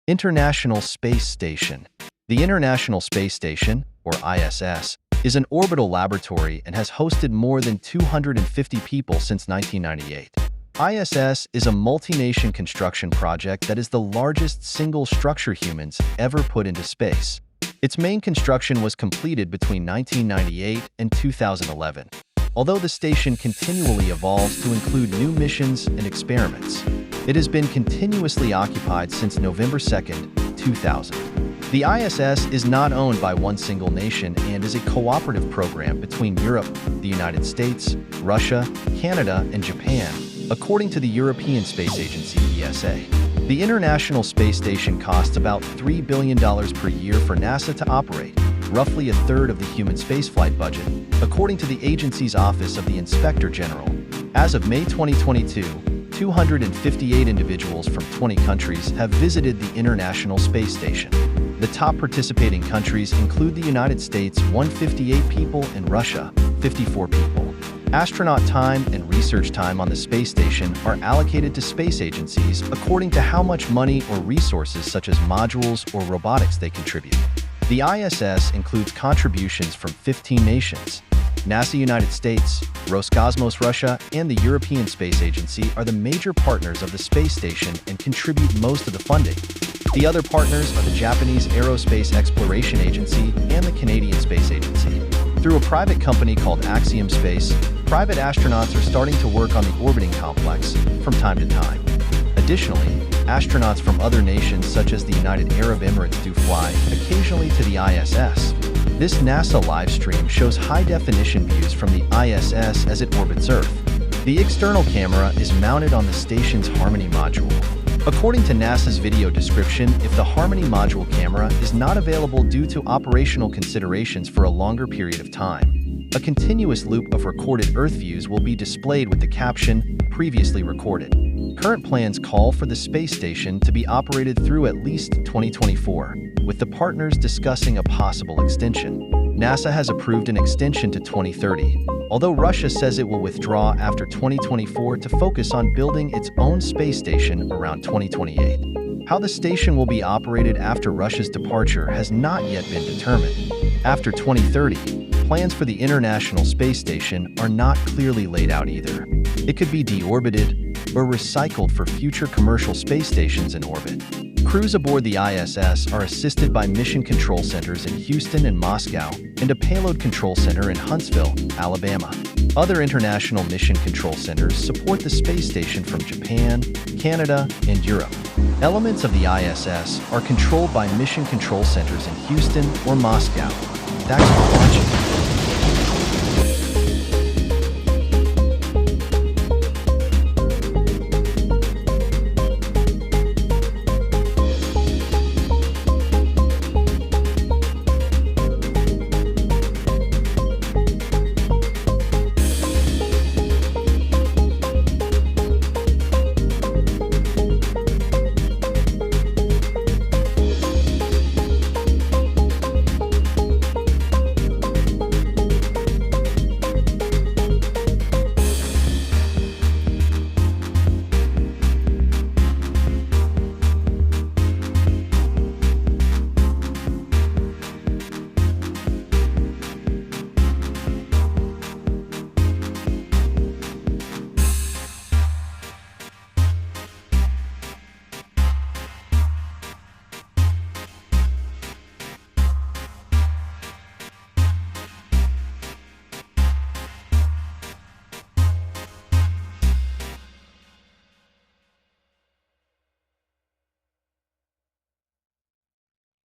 International Space Station. The International Space Station, or ISS, is an orbital laboratory and has hosted more than 250 people since 1998. ISS is a multi-nation construction project that is the largest single structure humans ever put into space. Its main construction was completed between 1998 and 2011, although the station continually evolves to include new missions and experiments. It has been continuously occupied since November 2, 2000. The ISS is not owned by one single nation and is a cooperative program between Europe, the United States, Russia, Canada, and Japan, according to the European Space Agency (ESA). The International Space Station costs about $3 billion per year for NASA to operate, roughly a third of the human spaceflight budget, according to the agency's Office of the Inspector General. As of May 2022, 258 individuals from 20 countries have visited the International Space Station. The top participating countries include the United States, 158 people, and Russia, 54 people. Astronaut time and research time on the space station are allocated to space agencies according to how much money or resources such as modules or robotics they contribute. The ISS includes contributions from 15 nations. NASA United States, Roscosmos Russia, and the European Space Agency are the major partners of the space station and contribute most of the funding. The other partners are the Japanese Aerospace Exploration Agency and the Canadian Space Agency. Through a private company called Axiom Space, private astronauts are starting to work on the orbiting complex from time to time. Additionally, astronauts from other nations such as the United Arab Emirates do fly occasionally to the ISS. This NASA live stream shows high-definition views from the ISS as it orbits Earth. The external camera is mounted on the station's Harmony module. According to NASA's video description, if the Harmony module camera is not available due to operational considerations for a longer period of time, a continuous loop of recorded Earth views will be displayed with the caption, "Previously recorded." Current plans call for the space station to be operated through at least 2024, with the partners discussing a possible extension. NASA has approved an extension to 2030, although Russia says it will withdraw after 2024 to focus on building its own space station around 2028. How the station will be operated after Russia's departure has not yet been determined. After 2030, plans for the International Space Station are not clearly laid out either. It could be deorbited or recycled for future commercial space stations in orbit. Crews aboard the ISS are assisted by mission control centers in Houston and Moscow and a payload control center in Huntsville, Alabama. Other international mission control centers support the space station from Japan, Canada, and Europe. Elements of the ISS are controlled by mission control centers in Houston or Moscow. Thanks for watching.